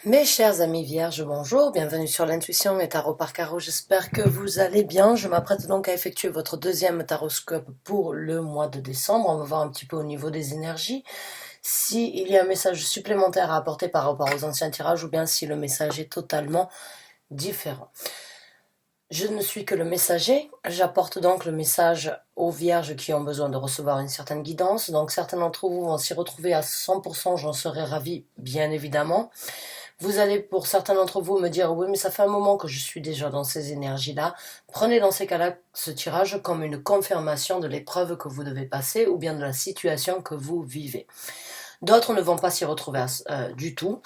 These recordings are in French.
Mes chers amis vierges, bonjour, bienvenue sur l'intuition et tarot par carreau, j'espère que vous allez bien. Je m'apprête donc à effectuer votre deuxième taroscope pour le mois de décembre. On va voir un petit peu au niveau des énergies, s'il y a un message supplémentaire à apporter par rapport aux anciens tirages ou bien si le message est totalement différent. Je ne suis que le messager, j'apporte donc le message aux vierges qui ont besoin de recevoir une certaine guidance. Donc certains d'entre vous vont s'y retrouver à 100%, j'en serai ravie bien évidemment. Vous allez, pour certains d'entre vous, me dire « Oui, mais ça fait un moment que je suis déjà dans ces énergies-là ». Prenez dans ces cas-là ce tirage comme une confirmation de l'épreuve que vous devez passer ou bien de la situation que vous vivez. D'autres ne vont pas s'y retrouver du tout.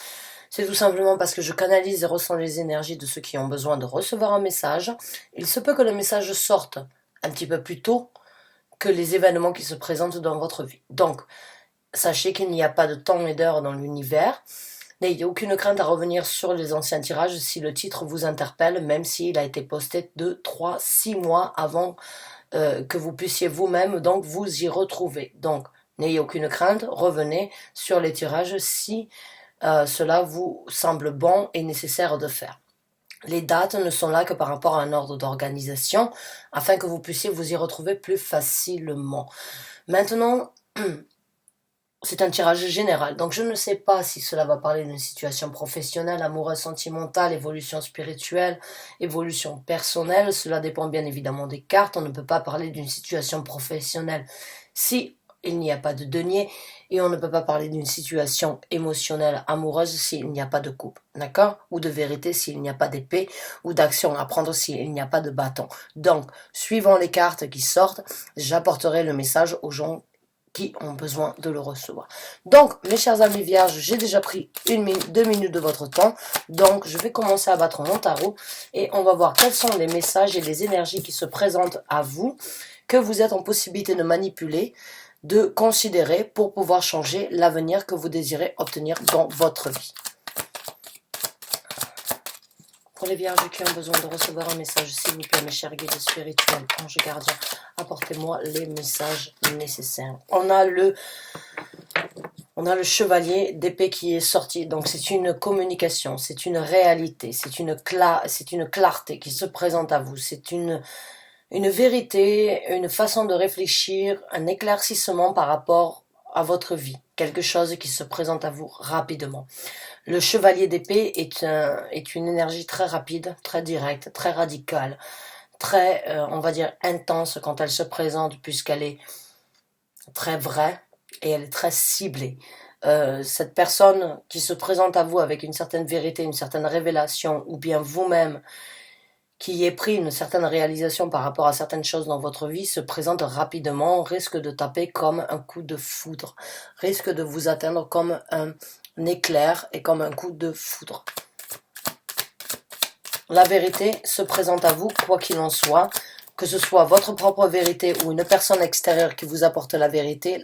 C'est tout simplement parce que je canalise et ressens les énergies de ceux qui ont besoin de recevoir un message. Il se peut que le message sorte un petit peu plus tôt que les événements qui se présentent dans votre vie. Donc, sachez qu'il n'y a pas de temps et d'heure dans l'univers. N'ayez aucune crainte à revenir sur les anciens tirages si le titre vous interpelle, même s'il a été posté 2, 3, 6 mois avant que vous puissiez vous-même donc vous y retrouver. Donc, n'ayez aucune crainte, revenez sur les tirages si cela vous semble bon et nécessaire de faire. Les dates ne sont là que par rapport à un ordre d'organisation, afin que vous puissiez vous y retrouver plus facilement. Maintenant, c'est un tirage général, donc je ne sais pas si cela va parler d'une situation professionnelle, amoureuse, sentimentale, évolution spirituelle, évolution personnelle. Cela dépend bien évidemment des cartes. On ne peut pas parler d'une situation professionnelle si il n'y a pas de denier, et on ne peut pas parler d'une situation émotionnelle, amoureuse, s'il n'y a pas de coupe, d'accord? Ou de vérité s'il n'y a pas d'épée, ou d'action à prendre s'il n'y a pas de bâton. Donc, suivant les cartes qui sortent, j'apporterai le message aux gens qui ont besoin de le recevoir. Donc, mes chers amis vierges, j'ai déjà pris 2 minutes de votre temps. Donc, je vais commencer à battre mon tarot et on va voir quels sont les messages et les énergies qui se présentent à vous, que vous êtes en possibilité de manipuler, de considérer pour pouvoir changer l'avenir que vous désirez obtenir dans votre vie. Pour les vierges qui ont besoin de recevoir un message, s'il vous plaît, mes chers guides spirituels, anges gardiens, apportez-moi les messages nécessaires. On a le chevalier d'épée qui est sorti, donc c'est une communication, c'est une réalité, c'est une clarté qui se présente à vous, c'est une vérité, une façon de réfléchir, un éclaircissement par rapport à votre vie, quelque chose qui se présente à vous rapidement. Le chevalier d'épée est une énergie très rapide, très directe, très radicale, très, on va dire, intense quand elle se présente, puisqu'elle est très vraie et elle est très ciblée. Cette personne qui se présente à vous avec une certaine vérité, une certaine révélation, ou bien vous-même qui ait pris une certaine réalisation par rapport à certaines choses dans votre vie, se présente rapidement, risque de taper comme un coup de foudre, risque de vous atteindre comme un éclair et comme un coup de foudre. La vérité se présente à vous, quoi qu'il en soit, que ce soit votre propre vérité ou une personne extérieure qui vous apporte la vérité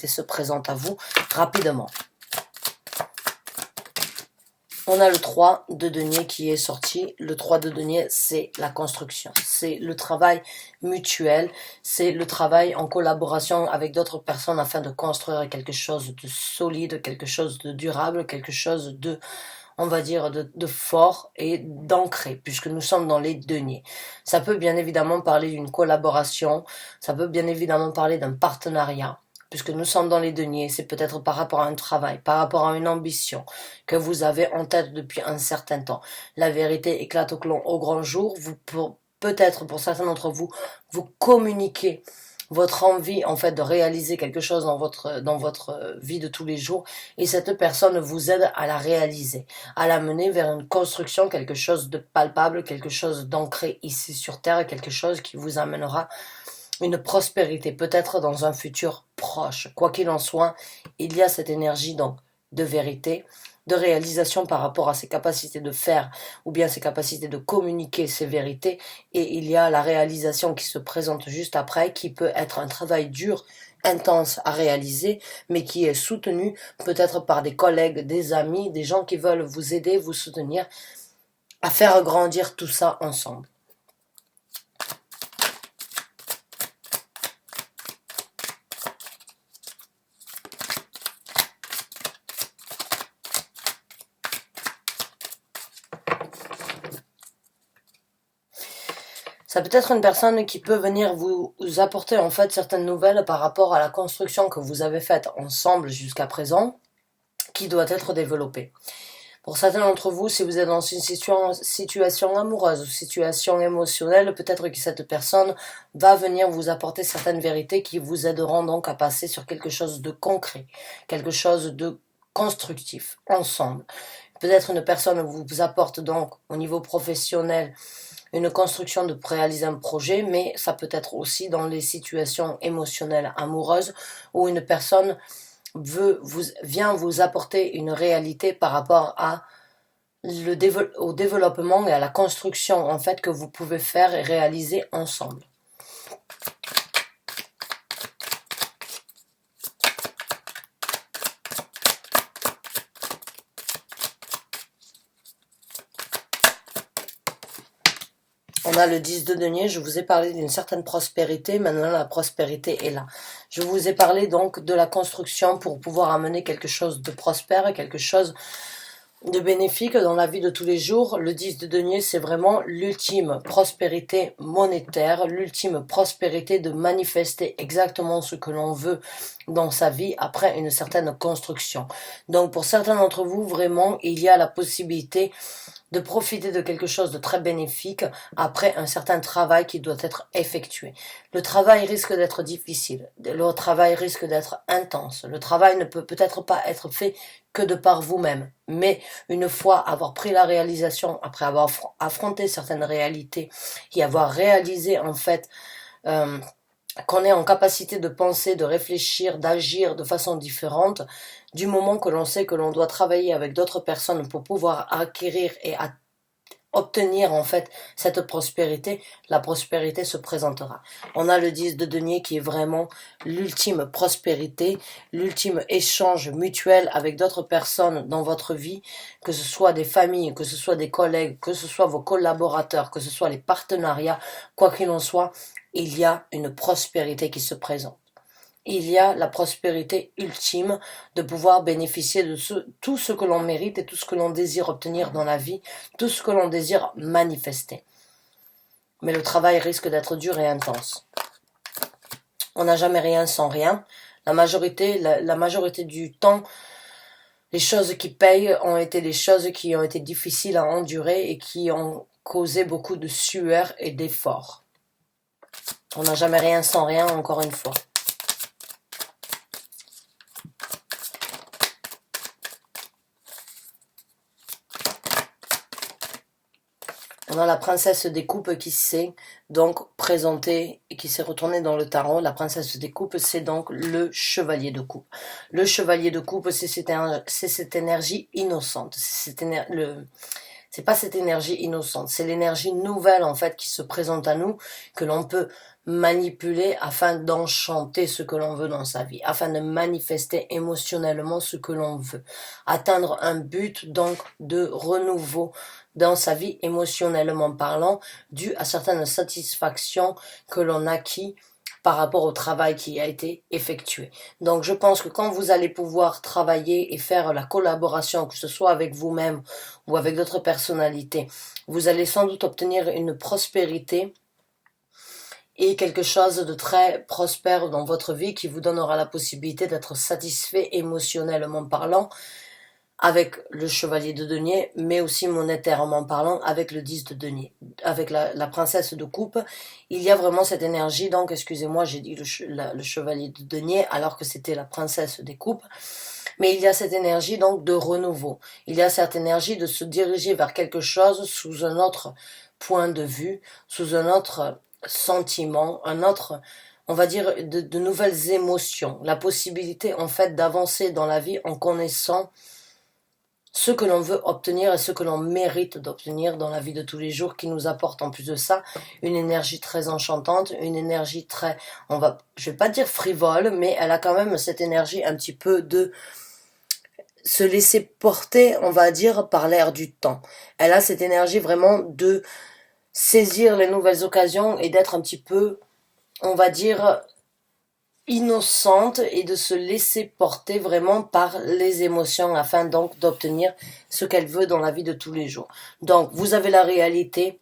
se présente à vous rapidement. On a le 3 de denier qui est sorti. Le 3 de denier, c'est la construction. C'est le travail mutuel. C'est le travail en collaboration avec d'autres personnes afin de construire quelque chose de solide, quelque chose de durable, quelque chose de, on va dire, de fort et d'ancré, puisque nous sommes dans les deniers. Ça peut bien évidemment parler d'une collaboration. Ça peut bien évidemment parler d'un partenariat. Puisque nous sommes dans les deniers, c'est peut-être par rapport à un travail, par rapport à une ambition que vous avez en tête depuis un certain temps. La vérité éclate au grand jour. Peut-être pour certains d'entre vous, vous communiquez votre envie en fait de réaliser quelque chose dans votre vie de tous les jours, et cette personne vous aide à la réaliser, à la mener vers une construction, quelque chose de palpable, quelque chose d'ancré ici sur terre, quelque chose qui vous amènera une prospérité, peut-être dans un futur proche. Quoi qu'il en soit, il y a cette énergie donc de vérité, de réalisation par rapport à ses capacités de faire ou bien ses capacités de communiquer ses vérités, et il y a la réalisation qui se présente juste après, qui peut être un travail dur, intense à réaliser, mais qui est soutenu peut-être par des collègues, des amis, des gens qui veulent vous aider, vous soutenir à faire grandir tout ça ensemble. Ça peut être une personne qui peut venir vous apporter en fait certaines nouvelles par rapport à la construction que vous avez faite ensemble jusqu'à présent, qui doit être développée. Pour certains d'entre vous, si vous êtes dans une situation amoureuse ou situation émotionnelle, peut-être que cette personne va venir vous apporter certaines vérités qui vous aideront donc à passer sur quelque chose de concret, quelque chose de constructif, ensemble. Peut-être une personne vous apporte donc au niveau professionnel une construction de réaliser un projet, mais ça peut être aussi dans les situations émotionnelles amoureuses où une personne vient vous apporter une réalité par rapport à au développement et à la construction en fait que vous pouvez faire et réaliser ensemble. On a le 10 de denier, je vous ai parlé d'une certaine prospérité, maintenant la prospérité est là. Je vous ai parlé donc de la construction pour pouvoir amener quelque chose de prospère, quelque chose de bénéfique dans la vie de tous les jours. Le 10 de denier, c'est vraiment l'ultime prospérité monétaire, l'ultime prospérité de manifester exactement ce que l'on veut dans sa vie après une certaine construction. Donc pour certains d'entre vous, vraiment, il y a la possibilité de profiter de quelque chose de très bénéfique après un certain travail qui doit être effectué. Le travail risque d'être difficile, le travail risque d'être intense, le travail ne peut peut-être pas être fait que de par vous-même, mais une fois avoir pris la réalisation, après avoir affronté certaines réalités et avoir réalisé en fait qu'on est en capacité de penser, de réfléchir, d'agir de façon différente, du moment que l'on sait que l'on doit travailler avec d'autres personnes pour pouvoir acquérir et obtenir en fait cette prospérité, la prospérité se présentera. On a le 10 de denier qui est vraiment l'ultime prospérité, l'ultime échange mutuel avec d'autres personnes dans votre vie, que ce soit des familles, que ce soit des collègues, que ce soit vos collaborateurs, que ce soit les partenariats, quoi qu'il en soit, il y a une prospérité qui se présente. Il y a la prospérité ultime de pouvoir bénéficier de tout ce que l'on mérite et tout ce que l'on désire obtenir dans la vie, tout ce que l'on désire manifester. Mais le travail risque d'être dur et intense. On n'a jamais rien sans rien. La majorité du temps, les choses qui payent ont été les choses qui ont été difficiles à endurer et qui ont causé beaucoup de sueur et d'efforts. On n'a jamais rien sans rien, encore une fois. On a la princesse des coupes qui s'est donc présentée et qui s'est retournée dans le tarot. La princesse des coupes, c'est donc le chevalier de coupe. Le chevalier de coupe, c'est cette énergie innocente. C'est pas cette énergie innocente, c'est l'énergie nouvelle en fait qui se présente à nous, que l'on peut manipuler afin d'enchanter ce que l'on veut dans sa vie, afin de manifester émotionnellement ce que l'on veut, atteindre un but donc de renouveau dans sa vie émotionnellement parlant, dû à certaines satisfactions que l'on acquit par rapport au travail qui a été effectué. Donc je pense que quand vous allez pouvoir travailler et faire la collaboration, que ce soit avec vous-même ou avec d'autres personnalités, vous allez sans doute obtenir une prospérité et quelque chose de très prospère dans votre vie qui vous donnera la possibilité d'être satisfait émotionnellement parlant avec le chevalier de denier, mais aussi monétairement parlant avec le 10 de denier, avec la princesse de coupe. Il y a vraiment cette énergie, donc excusez-moi, j'ai dit le chevalier de denier alors que c'était la princesse des coupes. Mais il y a cette énergie donc de renouveau. Il y a cette énergie de se diriger vers quelque chose sous un autre point de vue, sous un autre sentiment, un autre, on va dire, de nouvelles émotions. La possibilité en fait d'avancer dans la vie en connaissant ce que l'on veut obtenir et ce que l'on mérite d'obtenir dans la vie de tous les jours, qui nous apporte en plus de ça une énergie très enchantante, une énergie très, je vais pas dire frivole, mais elle a quand même cette énergie un petit peu de se laisser porter, on va dire, par l'air du temps. Elle a cette énergie vraiment de saisir les nouvelles occasions et d'être un petit peu, on va dire, innocente et de se laisser porter vraiment par les émotions afin donc d'obtenir ce qu'elle veut dans la vie de tous les jours. Donc vous avez la réalité,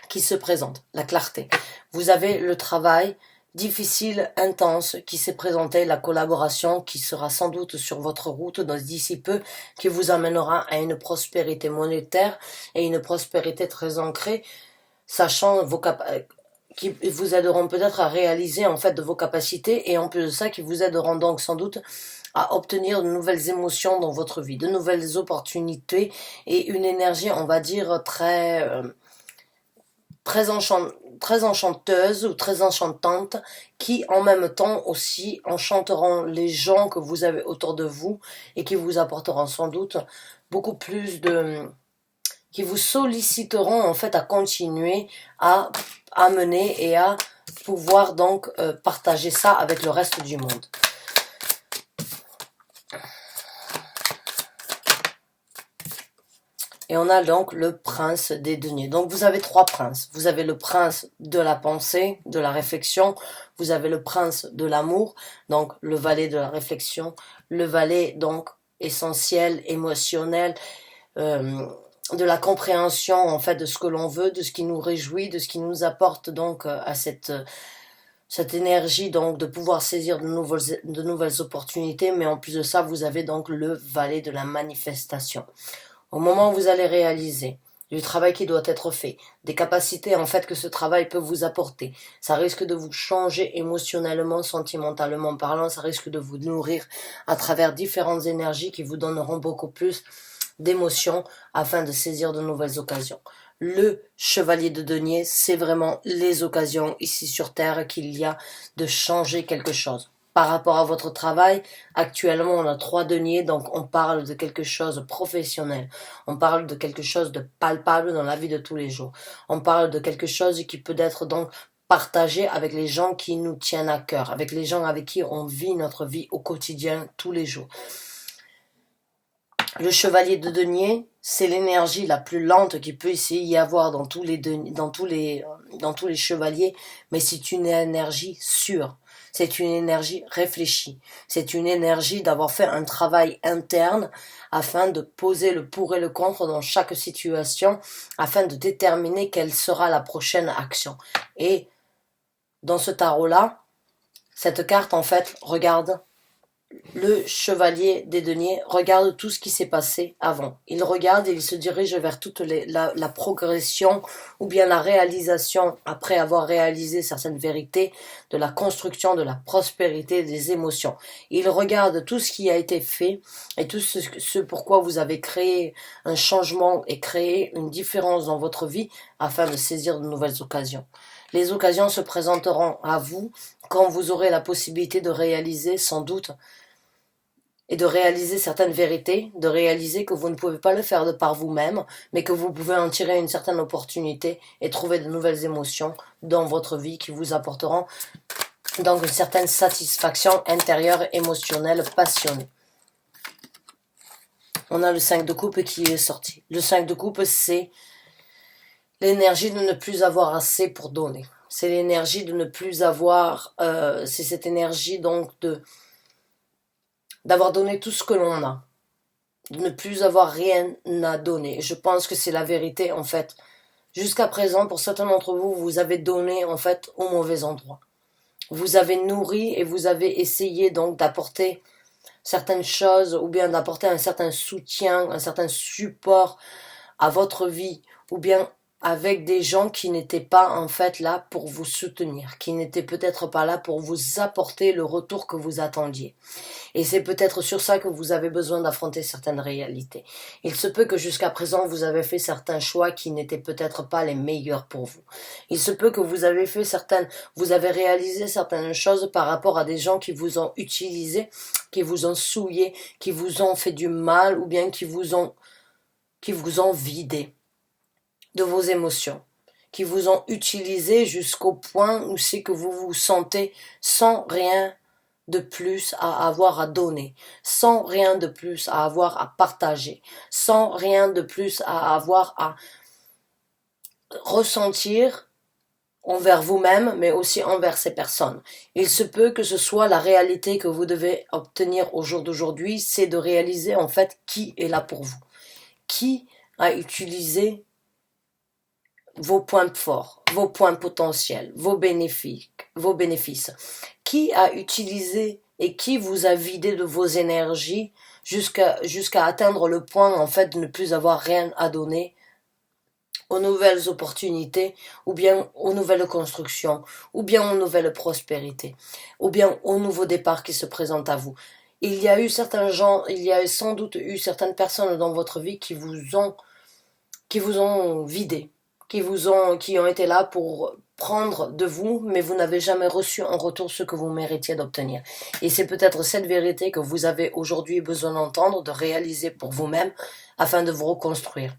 qui se présente, la clarté. Vous avez le travail difficile, intense, qui s'est présenté, la collaboration qui sera sans doute sur votre route d'ici peu, qui vous amènera à une prospérité monétaire et une prospérité très ancrée, sachant qui vous aideront peut-être à réaliser en fait de vos capacités et en plus de ça qui vous aideront donc sans doute à obtenir de nouvelles émotions dans votre vie, de nouvelles opportunités et une énergie on va dire très enchanteuse ou très enchantante qui en même temps aussi enchanteront les gens que vous avez autour de vous et qui vous apporteront sans doute beaucoup plus qui vous solliciteront en fait à continuer à mener et à pouvoir donc partager ça avec le reste du monde. Et on a donc le prince des deniers. Donc vous avez trois princes. Vous avez le prince de la pensée, de la réflexion. Vous avez le prince de l'amour, donc le valet de la réflexion. Le valet donc essentiel, émotionnel, de la compréhension en fait de ce que l'on veut, de ce qui nous réjouit, de ce qui nous apporte donc à cette énergie donc de pouvoir saisir de nouvelles opportunités. Mais en plus de ça, vous avez donc le valet de la manifestation. Au moment où vous allez réaliser du travail qui doit être fait, des capacités en fait que ce travail peut vous apporter, ça risque de vous changer émotionnellement, sentimentalement parlant, ça risque de vous nourrir à travers différentes énergies qui vous donneront beaucoup plus d'émotions afin de saisir de nouvelles occasions. Le chevalier de denier, c'est vraiment les occasions ici sur Terre qu'il y a de changer quelque chose. Par rapport à votre travail, actuellement on a 3 deniers, donc on parle de quelque chose de professionnel, on parle de quelque chose de palpable dans la vie de tous les jours, on parle de quelque chose qui peut être donc partagé avec les gens qui nous tiennent à cœur, avec les gens avec qui on vit notre vie au quotidien tous les jours. Le chevalier de denier, c'est l'énergie la plus lente qu'il peut essayer y avoir dans tous les chevaliers, mais c'est une énergie sûre. C'est une énergie réfléchie. C'est une énergie d'avoir fait un travail interne afin de poser le pour et le contre dans chaque situation, afin de déterminer quelle sera la prochaine action. Et dans ce tarot-là, cette carte, en fait, regarde le chevalier des deniers, regarde tout ce qui s'est passé avant. Il regarde et il se dirige vers toute la progression ou bien la réalisation, après avoir réalisé certaines vérités, de la construction, de la prospérité, des émotions. Il regarde tout ce qui a été fait et tout ce pourquoi vous avez créé un changement et créé une différence dans votre vie afin de saisir de nouvelles occasions. Les occasions se présenteront à vous quand vous aurez la possibilité de réaliser sans doute et de réaliser certaines vérités, de réaliser que vous ne pouvez pas le faire de par vous-même, mais que vous pouvez en tirer une certaine opportunité et trouver de nouvelles émotions dans votre vie qui vous apporteront donc une certaine satisfaction intérieure, émotionnelle, passionnée. On a le 5 de coupe qui est sorti. Le 5 de coupe, c'est l'énergie de ne plus avoir assez pour donner. C'est l'énergie de ne plus avoir, c'est cette énergie donc d'avoir donné tout ce que l'on a, de ne plus avoir rien à donner. Je pense que c'est la vérité en fait. Jusqu'à présent, pour certains d'entre vous, vous avez donné en fait au mauvais endroit. Vous avez nourri et vous avez essayé donc d'apporter certaines choses ou bien d'apporter un certain soutien, un certain support à votre vie ou bien avec des gens qui n'étaient pas en fait là pour vous soutenir, qui n'étaient peut-être pas là pour vous apporter le retour que vous attendiez. Et c'est peut-être sur ça que vous avez besoin d'affronter certaines réalités. Il se peut que jusqu'à présent vous avez fait certains choix qui n'étaient peut-être pas les meilleurs pour vous. Il se peut que vous avez réalisé certaines choses par rapport à des gens qui vous ont utilisé, qui vous ont souillé, qui vous ont fait du mal ou bien qui vous ont vidé de vos émotions, qui vous ont utilisé jusqu'au point où c'est que vous vous sentez sans rien de plus à avoir à donner, sans rien de plus à avoir à partager, sans rien de plus à avoir à ressentir envers vous-même, mais aussi envers ces personnes. Il se peut que ce soit la réalité que vous devez obtenir au jour d'aujourd'hui, c'est de réaliser en fait qui est là pour vous, qui a utilisé vos points forts, vos points potentiels, vos bénéfices. Qui a utilisé et qui vous a vidé de vos énergies jusqu'à atteindre le point en fait de ne plus avoir rien à donner aux nouvelles opportunités, ou bien aux nouvelles constructions, ou bien aux nouvelles prospérités, ou bien aux nouveaux départs qui se présentent à vous. Il y a eu certains gens, il y a sans doute eu certaines personnes dans votre vie qui vous ont vidé, qui ont été là pour prendre de vous, mais vous n'avez jamais reçu en retour ce que vous méritiez d'obtenir. Et c'est peut-être cette vérité que vous avez aujourd'hui besoin d'entendre, de réaliser pour vous-même, afin de vous reconstruire,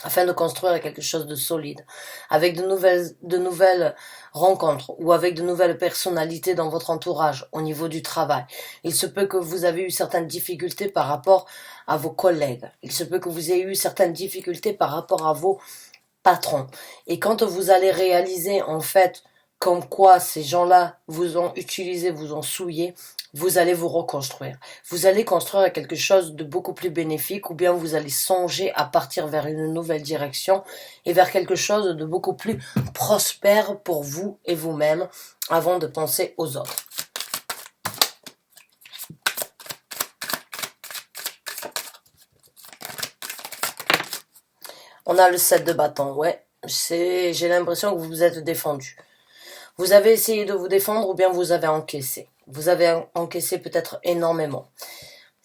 afin de construire quelque chose de solide, avec de nouvelles rencontres ou avec de nouvelles personnalités dans votre entourage au niveau du travail. Il se peut que vous avez eu certaines difficultés par rapport à vos collègues. Il se peut que vous ayez eu certaines difficultés par rapport à vos patrons. Et quand vous allez réaliser en fait comme quoi ces gens-là vous ont utilisé, vous ont souillé, vous allez vous reconstruire. Vous allez construire quelque chose de beaucoup plus bénéfique, ou bien vous allez songer à partir vers une nouvelle direction et vers quelque chose de beaucoup plus prospère pour vous et vous-même avant de penser aux autres. On a le 7 de bâton, ouais. J'ai l'impression que vous vous êtes défendu. Vous avez essayé de vous défendre ou bien vous avez encaissé. Vous avez encaissé peut-être énormément.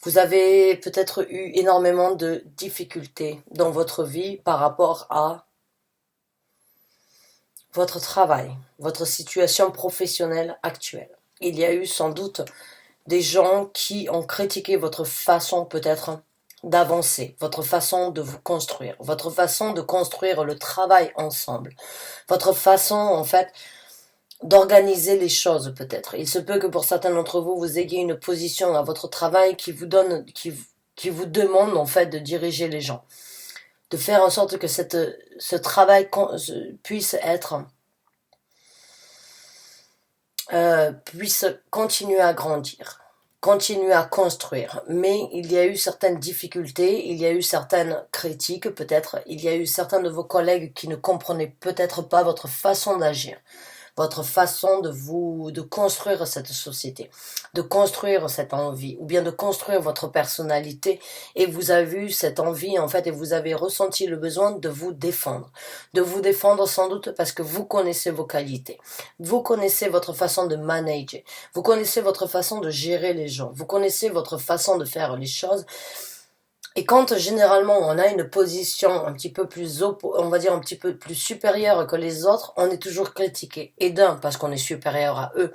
Vous avez peut-être eu énormément de difficultés dans votre vie par rapport à votre travail, votre situation professionnelle actuelle. Il y a eu sans doute des gens qui ont critiqué votre façon peut-être d'avancer, votre façon de vous construire, votre façon de construire le travail ensemble, votre façon en fait d'organiser les choses peut-être. Il se peut que pour certains d'entre vous, vous ayez une position à votre travail qui vous demande en fait de diriger les gens, de faire en sorte que ce travail puisse être puisse continuer à grandir, continuer à construire. Mais il y a eu certaines difficultés, il y a eu certaines critiques peut-être, il y a eu certains de vos collègues qui ne comprenaient peut-être pas votre façon d'agir, votre façon de construire cette société, de construire cette envie, ou bien de construire votre personnalité, et vous avez eu cette envie, en fait, et vous avez ressenti le besoin de vous défendre sans doute parce que vous connaissez vos qualités, vous connaissez votre façon de manager, vous connaissez votre façon de gérer les gens, vous connaissez votre façon de faire les choses. Et quand généralement on a une position un petit peu plus, on va dire un petit peu plus supérieure que les autres, on est toujours critiqué. Et d'un, parce qu'on est supérieur à eux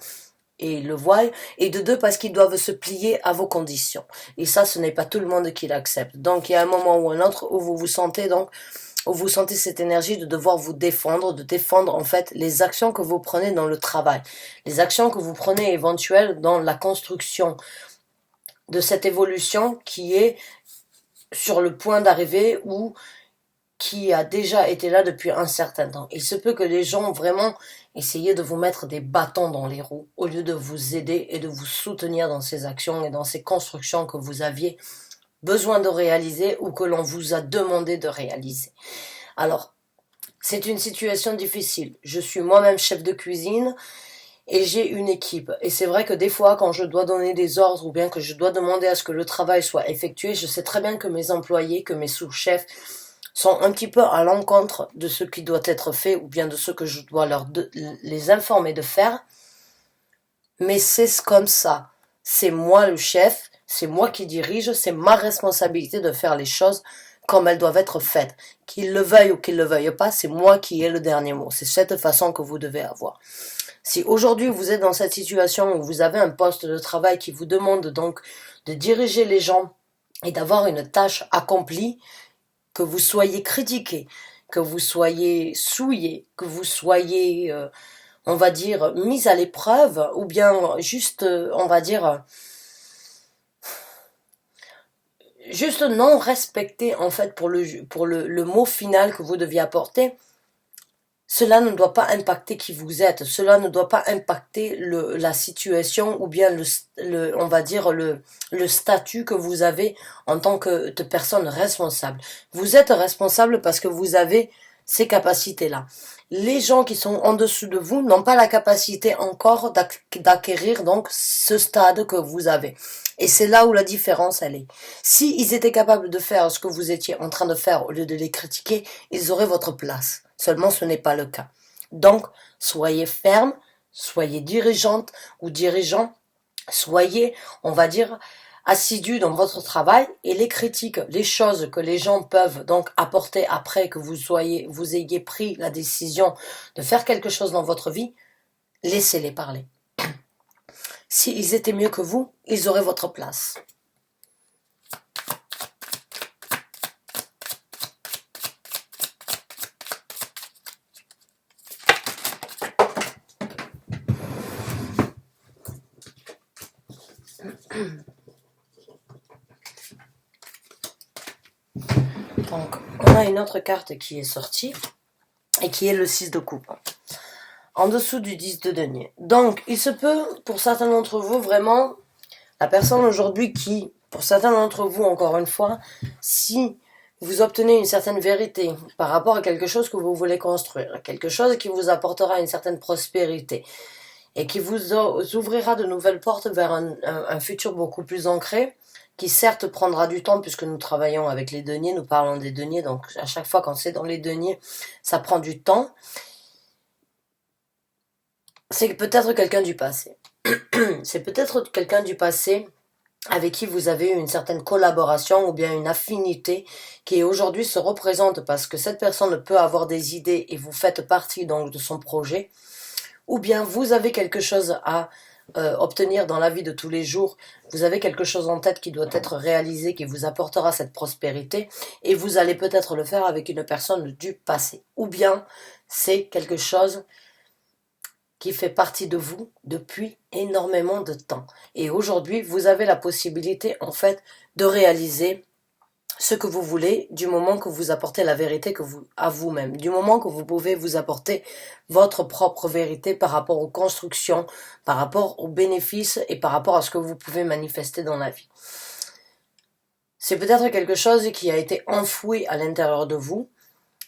et ils le voient, et de deux, parce qu'ils doivent se plier à vos conditions. Et ça, ce n'est pas tout le monde qui l'accepte. Donc il y a un moment ou un autre où vous vous sentez où vous sentez cette énergie de devoir vous défendre, de défendre en fait les actions que vous prenez dans le travail, les actions que vous prenez éventuelles dans la construction de cette évolution qui est sur le point d'arriver ou qui a déjà été là depuis un certain temps. Il se peut que les gens ont vraiment essayé de vous mettre des bâtons dans les roues au lieu de vous aider et de vous soutenir dans ces actions et dans ces constructions que vous aviez besoin de réaliser ou que l'on vous a demandé de réaliser. Alors, c'est une situation difficile. Je suis moi-même chef de cuisine et j'ai une équipe. Et c'est vrai que des fois, quand je dois donner des ordres ou bien que je dois demander à ce que le travail soit effectué, je sais très bien que mes employés, que mes sous-chefs sont un petit peu à l'encontre de ce qui doit être fait ou bien de ce que je dois les informer de faire. Mais c'est comme ça. C'est moi le chef, c'est moi qui dirige, c'est ma responsabilité de faire les choses comme elles doivent être faites. Qu'ils le veuillent ou qu'ils le veuillent pas, c'est moi qui ai le dernier mot. C'est cette façon que vous devez avoir. Si aujourd'hui vous êtes dans cette situation où vous avez un poste de travail qui vous demande donc de diriger les gens et d'avoir une tâche accomplie, que vous soyez critiqué, que vous soyez souillé, que vous soyez, on va dire, mis à l'épreuve, ou bien juste, on va dire, juste non respecté en fait pour le mot final que vous deviez apporter, cela ne doit pas impacter qui vous êtes, cela ne doit pas impacter la situation ou bien on va dire le statut que vous avez en tant que de personne responsable. Vous êtes responsable parce que vous avez ces capacités-là. Les gens qui sont en dessous de vous n'ont pas la capacité encore d'acquérir donc ce stade que vous avez. Et c'est là où la différence elle est. Si ils étaient capables de faire ce que vous étiez en train de faire au lieu de les critiquer, ils auraient votre place. Seulement ce n'est pas le cas. Donc, soyez ferme, soyez dirigeante ou dirigeant, soyez, on va dire, assidu dans votre travail et les critiques, les choses que les gens peuvent donc apporter après que vous ayez pris la décision de faire quelque chose dans votre vie, laissez-les parler. S'ils étaient mieux que vous, ils auraient votre place. Donc, on a une autre carte qui est sortie et qui est le 6 de coupe. En dessous du 10 de denier. Donc, il se peut, pour certains d'entre vous, vraiment, la personne aujourd'hui qui, pour certains d'entre vous, encore une fois, si vous obtenez une certaine vérité par rapport à quelque chose que vous voulez construire, quelque chose qui vous apportera une certaine prospérité et qui vous ouvrira de nouvelles portes vers un futur beaucoup plus ancré, qui certes prendra du temps puisque nous travaillons avec les deniers, nous parlons des deniers, donc à chaque fois quand c'est dans les deniers, ça prend du temps. C'est peut-être quelqu'un du passé. C'est peut-être quelqu'un du passé avec qui vous avez eu une certaine collaboration ou bien une affinité qui aujourd'hui se représente parce que cette personne peut avoir des idées et vous faites partie donc de son projet, ou bien vous avez quelque chose à obtenir dans la vie de tous les jours, vous avez quelque chose en tête qui doit être réalisé, qui vous apportera cette prospérité, et vous allez peut-être le faire avec une personne du passé. Ou bien c'est quelque chose qui fait partie de vous depuis énormément de temps. Et aujourd'hui, vous avez la possibilité, en fait, de réaliser ce que vous voulez du moment que vous apportez la vérité à vous-même, du moment que vous pouvez vous apporter votre propre vérité par rapport aux constructions, par rapport aux bénéfices et par rapport à ce que vous pouvez manifester dans la vie. C'est peut-être quelque chose qui a été enfoui à l'intérieur de vous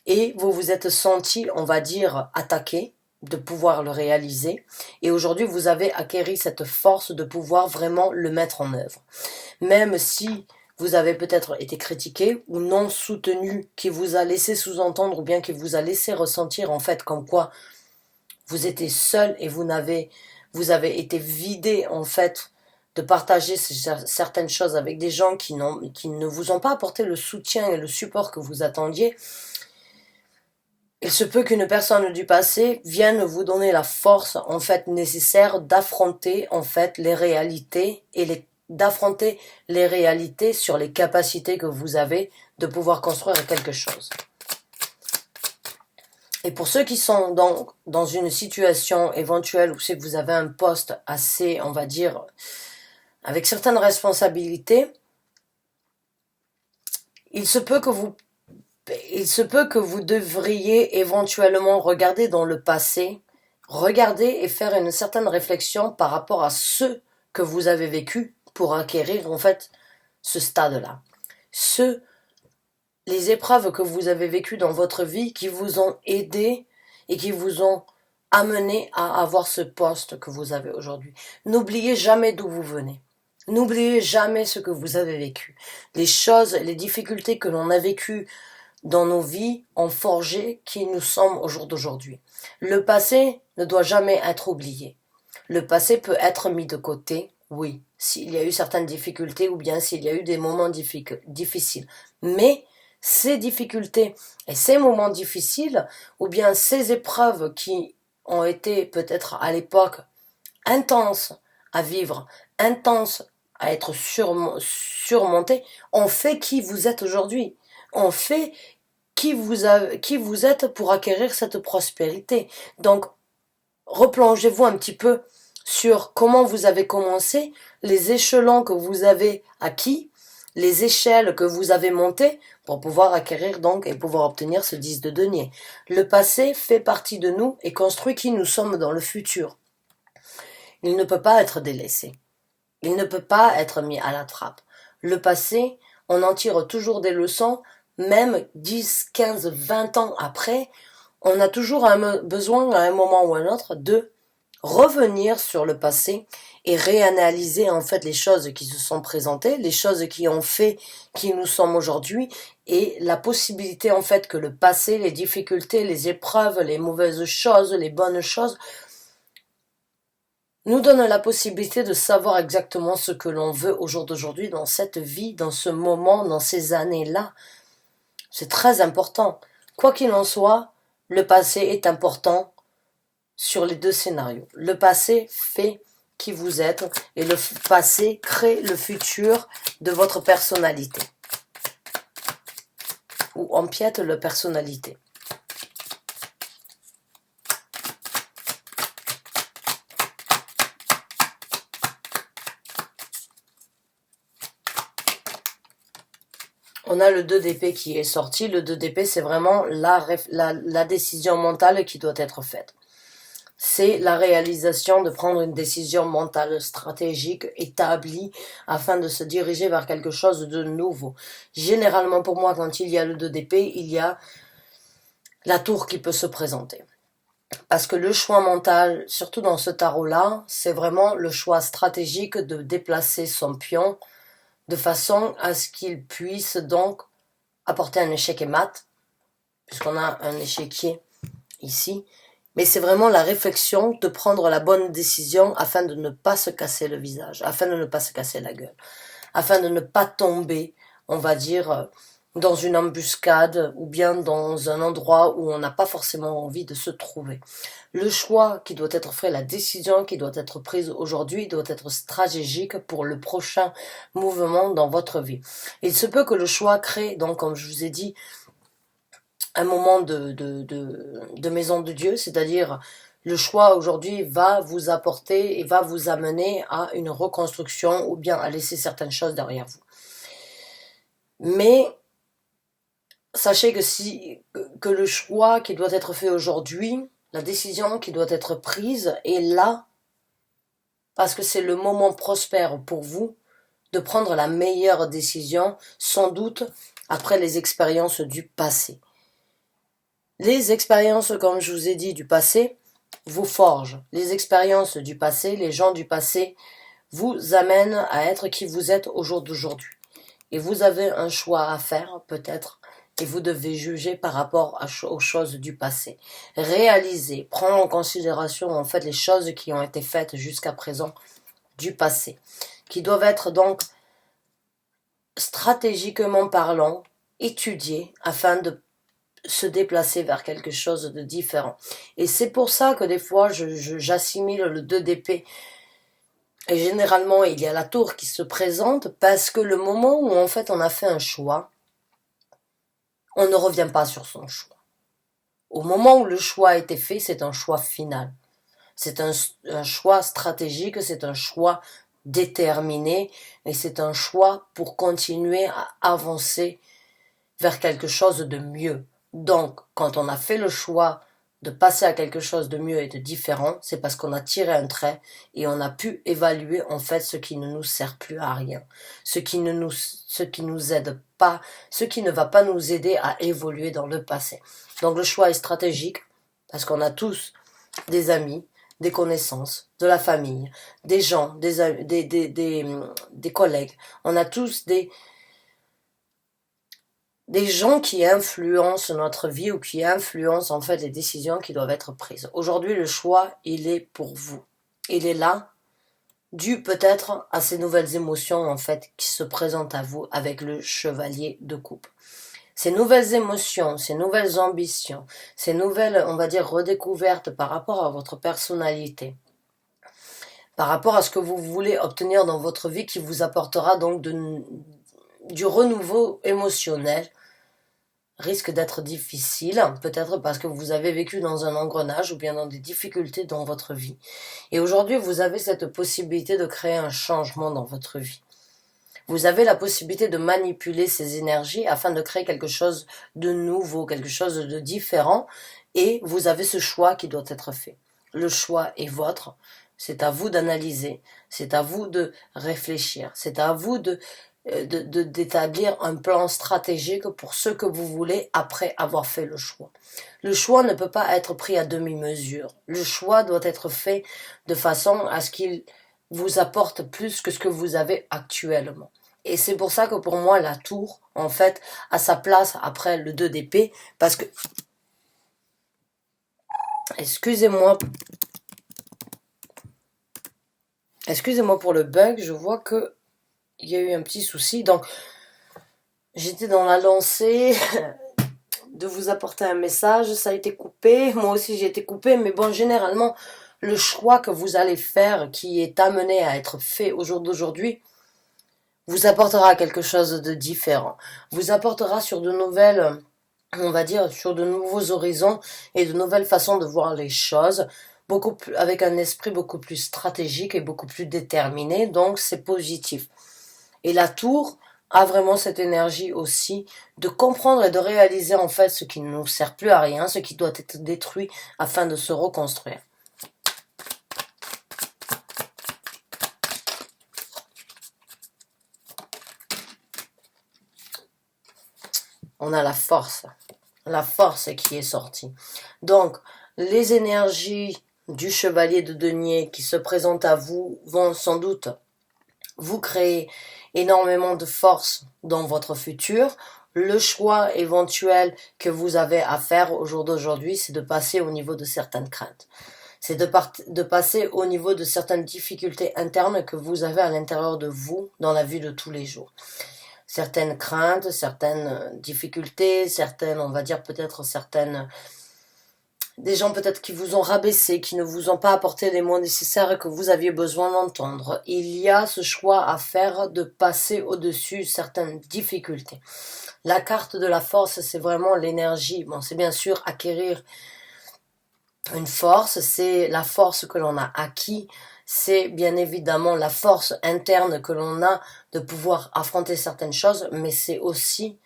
et vous vous êtes senti, on va dire, attaqué de pouvoir le réaliser et aujourd'hui vous avez acquéri cette force de pouvoir vraiment le mettre en œuvre. Même si vous avez peut-être été critiqué ou non soutenu, qui vous a laissé sous-entendre ou bien qui vous a laissé ressentir en fait comme quoi vous étiez seul et vous avez été vidé en fait de partager certaines choses avec des gens qui ne vous ont pas apporté le soutien et le support que vous attendiez. Il se peut qu'une personne du passé vienne vous donner la force en fait nécessaire d'affronter en fait les réalités et d'affronter les réalités sur les capacités que vous avez de pouvoir construire quelque chose. Et pour ceux qui sont dans une situation éventuelle où c'est que vous avez un poste assez, on va dire, avec certaines responsabilités, il se peut que vous devriez éventuellement regarder dans le passé, regarder et faire une certaine réflexion par rapport à ce que vous avez vécu pour acquérir en fait ce stade-là. Les épreuves que vous avez vécues dans votre vie qui vous ont aidé et qui vous ont amené à avoir ce poste que vous avez aujourd'hui. N'oubliez jamais d'où vous venez. N'oubliez jamais ce que vous avez vécu. Les choses, les difficultés que l'on a vécues dans nos vies ont forgé qui nous sommes au jour d'aujourd'hui. Le passé ne doit jamais être oublié. Le passé peut être mis de côté, oui, s'il y a eu certaines difficultés ou bien s'il y a eu des moments difficiles. Mais ces difficultés et ces moments difficiles ou bien ces épreuves qui ont été peut-être à l'époque intenses à vivre, intenses à être surmontées, ont fait qui vous êtes aujourd'hui, ont fait qui vous êtes pour acquérir cette prospérité. Donc, replongez-vous un petit peu sur comment vous avez commencé, les échelons que vous avez acquis, les échelles que vous avez montées pour pouvoir acquérir donc et pouvoir obtenir ce 10 de denier. Le passé fait partie de nous et construit qui nous sommes dans le futur. Il ne peut pas être délaissé. Il ne peut pas être mis à la trappe. Le passé, on en tire toujours des leçons même 10, 15, 20 ans après, on a toujours besoin à un moment ou à un autre de revenir sur le passé et réanalyser en fait les choses qui se sont présentées, les choses qui ont fait qui nous sommes aujourd'hui et la possibilité en fait que le passé, les difficultés, les épreuves, les mauvaises choses, les bonnes choses nous donne la possibilité de savoir exactement ce que l'on veut au jour d'aujourd'hui dans cette vie, dans ce moment, dans ces années-là. C'est très important. Quoi qu'il en soit, le passé est important sur les deux scénarios. Le passé fait qui vous êtes et le passé crée le futur de votre personnalité ou empiète la personnalité. On a le 2 d'épée qui est sorti. Le 2 d'épée, c'est vraiment la décision mentale qui doit être faite. C'est la réalisation de prendre une décision mentale stratégique établie afin de se diriger vers quelque chose de nouveau. Généralement pour moi, quand il y a le 2 d'épée, il y a la tour qui peut se présenter. Parce que le choix mental, surtout dans ce tarot-là, c'est vraiment le choix stratégique de déplacer son pion de façon à ce qu'il puisse donc apporter un échec et mat, puisqu'on a un échiquier ici, mais c'est vraiment la réflexion de prendre la bonne décision afin de ne pas se casser le visage, afin de ne pas se casser la gueule, afin de ne pas tomber, on va dire, dans une embuscade ou bien dans un endroit où on n'a pas forcément envie de se trouver. Le choix qui doit être fait, la décision qui doit être prise aujourd'hui doit être stratégique pour le prochain mouvement dans votre vie. Il se peut que le choix crée, donc comme je vous ai dit, un moment de maison de Dieu, c'est-à-dire le choix aujourd'hui va vous apporter et va vous amener à une reconstruction ou bien à laisser certaines choses derrière vous. Mais sachez que le choix qui doit être fait aujourd'hui, la décision qui doit être prise est là parce que c'est le moment prospère pour vous de prendre la meilleure décision, sans doute après les expériences du passé. Les expériences, comme je vous ai dit, du passé, vous forgent. Les expériences du passé, les gens du passé, vous amènent à être qui vous êtes au jour d'aujourd'hui. Et vous avez un choix à faire, peut-être, et vous devez juger par rapport aux choses du passé. Réaliser, prendre en considération, en fait, les choses qui ont été faites jusqu'à présent du passé, qui doivent être donc, stratégiquement parlant, étudiées afin de se déplacer vers quelque chose de différent. Et c'est pour ça que des fois, j'assimile le 2 d'épée. Et généralement, il y a la tour qui se présente parce que le moment où en fait on a fait un choix, on ne revient pas sur son choix. Au moment où le choix a été fait, c'est un choix final. C'est un choix stratégique, c'est un choix déterminé et c'est un choix pour continuer à avancer vers quelque chose de mieux. Donc, quand on a fait le choix de passer à quelque chose de mieux et de différent, c'est parce qu'on a tiré un trait et on a pu évaluer en fait ce qui ne nous sert plus à rien, ce qui nous aide pas, ce qui ne va pas nous aider à évoluer dans le passé. Donc le choix est stratégique parce qu'on a tous des amis, des connaissances, de la famille, des gens, des collègues. On a tous des gens qui influencent notre vie ou qui influencent en fait les décisions qui doivent être prises. Aujourd'hui, le choix, il est pour vous. Il est là, dû peut-être à ces nouvelles émotions en fait qui se présentent à vous avec le chevalier de coupe. Ces nouvelles émotions, ces nouvelles ambitions, ces nouvelles, on va dire, redécouvertes par rapport à votre personnalité, par rapport à ce que vous voulez obtenir dans votre vie qui vous apportera donc du renouveau émotionnel, risque d'être difficile, peut-être parce que vous avez vécu dans un engrenage ou bien dans des difficultés dans votre vie. Et aujourd'hui, vous avez cette possibilité de créer un changement dans votre vie. Vous avez la possibilité de manipuler ces énergies afin de créer quelque chose de nouveau, quelque chose de différent, et vous avez ce choix qui doit être fait. Le choix est vôtre, c'est à vous d'analyser, c'est à vous de réfléchir, c'est à vous de d'établir un plan stratégique pour ce que vous voulez après avoir fait le choix. Le choix ne peut pas être pris à demi-mesure. Le choix doit être fait de façon à ce qu'il vous apporte plus que ce que vous avez actuellement. Et c'est pour ça que pour moi, la tour, en fait, a sa place après le 2 d'épée, parce que, excusez-moi pour le bug, je vois que il y a eu un petit souci, donc j'étais dans la lancée de vous apporter un message, ça a été coupé, moi aussi j'ai été coupé, mais bon, généralement, le choix que vous allez faire, qui est amené à être fait au jour d'aujourd'hui, vous apportera quelque chose de différent, vous apportera sur de nouvelles, on va dire, sur de nouveaux horizons et de nouvelles façons de voir les choses, beaucoup plus, avec un esprit beaucoup plus stratégique et beaucoup plus déterminé, donc c'est positif. Et la tour a vraiment cette énergie aussi de comprendre et de réaliser en fait ce qui ne nous sert plus à rien, ce qui doit être détruit afin de se reconstruire. On a la force qui est sortie. Donc, les énergies du chevalier de denier qui se présentent à vous vont sans doute vous créer énormément de force dans votre futur. Le choix éventuel que vous avez à faire au jour d'aujourd'hui, c'est de passer au niveau de certaines craintes. C'est de passer au niveau de certaines difficultés internes que vous avez à l'intérieur de vous dans la vie de tous les jours. Certaines craintes, certaines difficultés, certaines, on va dire peut-être certaines... Des gens peut-être qui vous ont rabaissé, qui ne vous ont pas apporté les mots nécessaires que vous aviez besoin d'entendre. Il y a ce choix à faire de passer au-dessus certaines difficultés. La carte de la force, c'est vraiment l'énergie. Bon, c'est bien sûr acquérir une force, c'est la force que l'on a acquis, c'est bien évidemment la force interne que l'on a de pouvoir affronter certaines choses, mais c'est aussi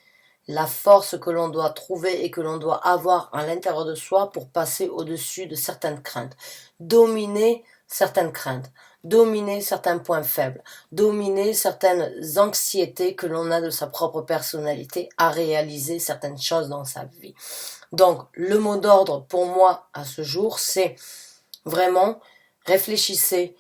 la force que l'on doit trouver et que l'on doit avoir à l'intérieur de soi pour passer au-dessus de certaines craintes. Dominer certaines craintes, dominer certains points faibles, dominer certaines anxiétés que l'on a de sa propre personnalité à réaliser certaines choses dans sa vie. Donc, le mot d'ordre pour moi à ce jour, c'est vraiment réfléchissez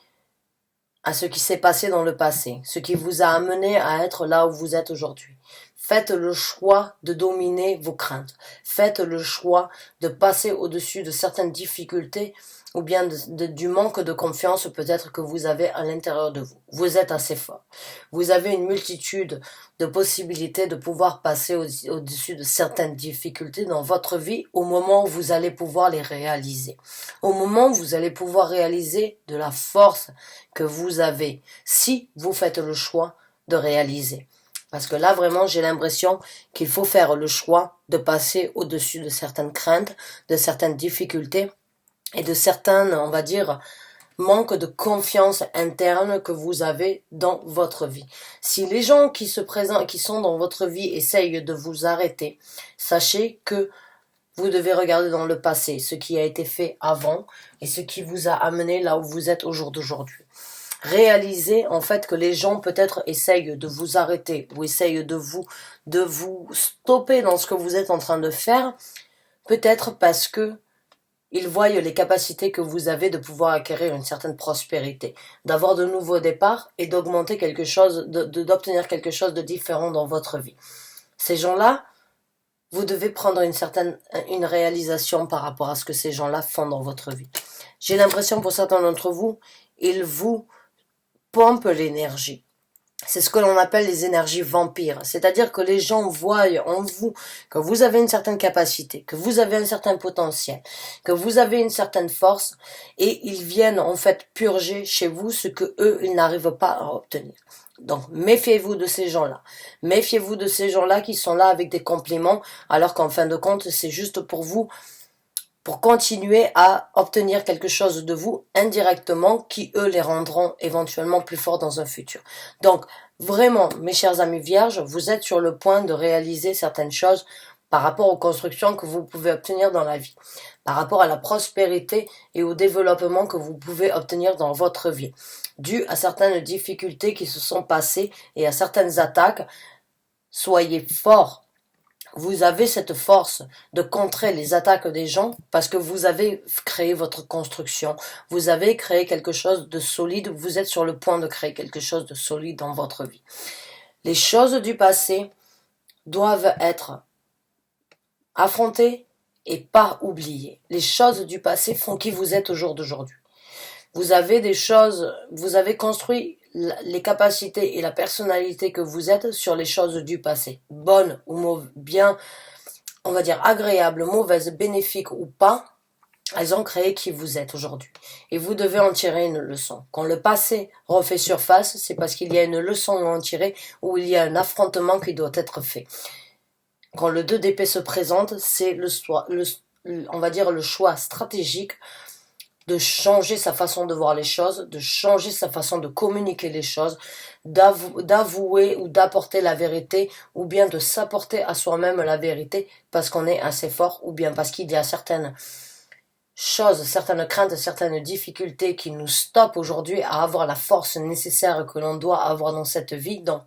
à ce qui s'est passé dans le passé, ce qui vous a amené à être là où vous êtes aujourd'hui. Faites le choix de dominer vos craintes. Faites le choix de passer au-dessus de certaines difficultés ou bien du manque de confiance peut-être que vous avez à l'intérieur de vous. Vous êtes assez fort. Vous avez une multitude de possibilités de pouvoir passer au-dessus de certaines difficultés dans votre vie au moment où vous allez pouvoir les réaliser. Au moment où vous allez pouvoir réaliser de la force que vous avez si vous faites le choix de réaliser. Parce que là, vraiment, j'ai l'impression qu'il faut faire le choix de passer au-dessus de certaines craintes, de certaines difficultés et de certains, on va dire, manques de confiance interne que vous avez dans votre vie. Si les gens qui se présentent, qui sont dans votre vie essayent de vous arrêter, sachez que vous devez regarder dans le passé ce qui a été fait avant et ce qui vous a amené là où vous êtes au jour d'aujourd'hui. Réalisez en fait que les gens peut-être essayent de vous arrêter ou essayent de vous stopper dans ce que vous êtes en train de faire, peut-être parce que ils voient les capacités que vous avez de pouvoir acquérir une certaine prospérité, d'avoir de nouveaux départs et d'augmenter quelque chose, d'obtenir quelque chose de différent dans votre vie. Ces gens-là, vous devez prendre une réalisation par rapport à ce que ces gens-là font dans votre vie. J'ai l'impression pour certains d'entre vous, ils vous pompe l'énergie. C'est ce que l'on appelle les énergies vampires. C'est-à-dire que les gens voient en vous que vous avez une certaine capacité, que vous avez un certain potentiel, que vous avez une certaine force et ils viennent en fait purger chez vous ce que eux, ils n'arrivent pas à obtenir. Donc, méfiez-vous de ces gens-là. Méfiez-vous de ces gens-là qui sont là avec des compliments alors qu'en fin de compte, c'est juste pour vous pour continuer à obtenir quelque chose de vous indirectement qui, eux, les rendront éventuellement plus forts dans un futur. Donc, vraiment, mes chers amis vierges, vous êtes sur le point de réaliser certaines choses par rapport aux constructions que vous pouvez obtenir dans la vie, par rapport à la prospérité et au développement que vous pouvez obtenir dans votre vie, dû à certaines difficultés qui se sont passées et à certaines attaques. Soyez forts. Vous avez cette force de contrer les attaques des gens parce que vous avez créé votre construction. Vous avez créé quelque chose de solide. Vous êtes sur le point de créer quelque chose de solide dans votre vie. Les choses du passé doivent être affrontées et pas oubliées. Les choses du passé font qui vous êtes au jour d'aujourd'hui. Vous avez des choses, vous avez construit les capacités et la personnalité que vous êtes sur les choses du passé. Bonnes ou mauvaises, bien, on va dire agréables, mauvaises, bénéfiques ou pas, elles ont créé qui vous êtes aujourd'hui. Et vous devez en tirer une leçon. Quand le passé refait surface, c'est parce qu'il y a une leçon à en tirer ou il y a un affrontement qui doit être fait. Quand le 2 d'épée se présente, c'est on va dire le choix stratégique de changer sa façon de voir les choses, de changer sa façon de communiquer les choses, d'avouer ou d'apporter la vérité, ou bien de s'apporter à soi-même la vérité parce qu'on est assez fort, ou bien parce qu'il y a certaines choses, certaines craintes, certaines difficultés qui nous stoppent aujourd'hui à avoir la force nécessaire que l'on doit avoir dans cette vie. Donc,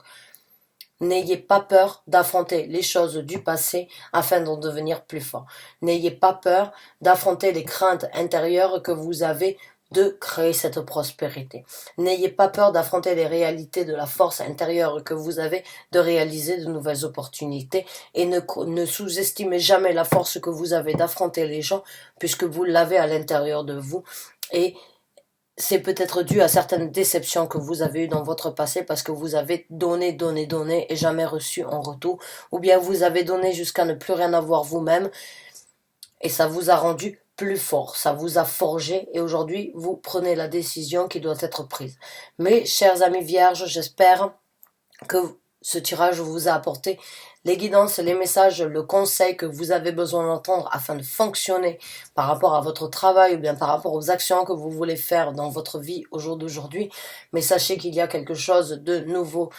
n'ayez pas peur d'affronter les choses du passé afin d'en devenir plus fort. N'ayez pas peur d'affronter les craintes intérieures que vous avez de créer cette prospérité. N'ayez pas peur d'affronter les réalités de la force intérieure que vous avez de réaliser de nouvelles opportunités et ne sous-estimez jamais la force que vous avez d'affronter les gens puisque vous l'avez à l'intérieur de vous et c'est peut-être dû à certaines déceptions que vous avez eues dans votre passé parce que vous avez donné et jamais reçu en retour. Ou bien vous avez donné jusqu'à ne plus rien avoir vous-même et ça vous a rendu plus fort, ça vous a forgé et aujourd'hui vous prenez la décision qui doit être prise. Mes chers amis vierges, j'espère que ce tirage vous a apporté les guidances, les messages, le conseil que vous avez besoin d'entendre afin de fonctionner par rapport à votre travail ou bien par rapport aux actions que vous voulez faire dans votre vie au jour d'aujourd'hui. Mais sachez qu'il y a quelque chose de nouveau.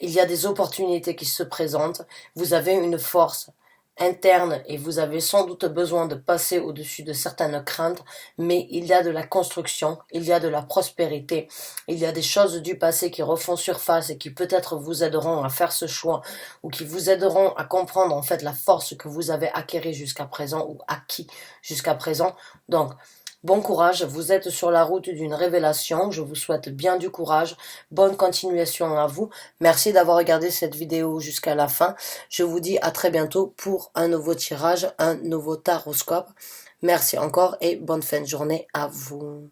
Il y a des opportunités qui se présentent. Vous avez une force interne et vous avez sans doute besoin de passer au-dessus de certaines craintes, mais il y a de la construction, il y a de la prospérité, il y a des choses du passé qui refont surface et qui peut-être vous aideront à faire ce choix ou qui vous aideront à comprendre en fait la force que vous avez acquérie jusqu'à présent ou acquis jusqu'à présent. Donc, bon courage, vous êtes sur la route d'une révélation, je vous souhaite bien du courage, bonne continuation à vous, merci d'avoir regardé cette vidéo jusqu'à la fin, je vous dis à très bientôt pour un nouveau tirage, un nouveau taroscope, merci encore et bonne fin de journée à vous.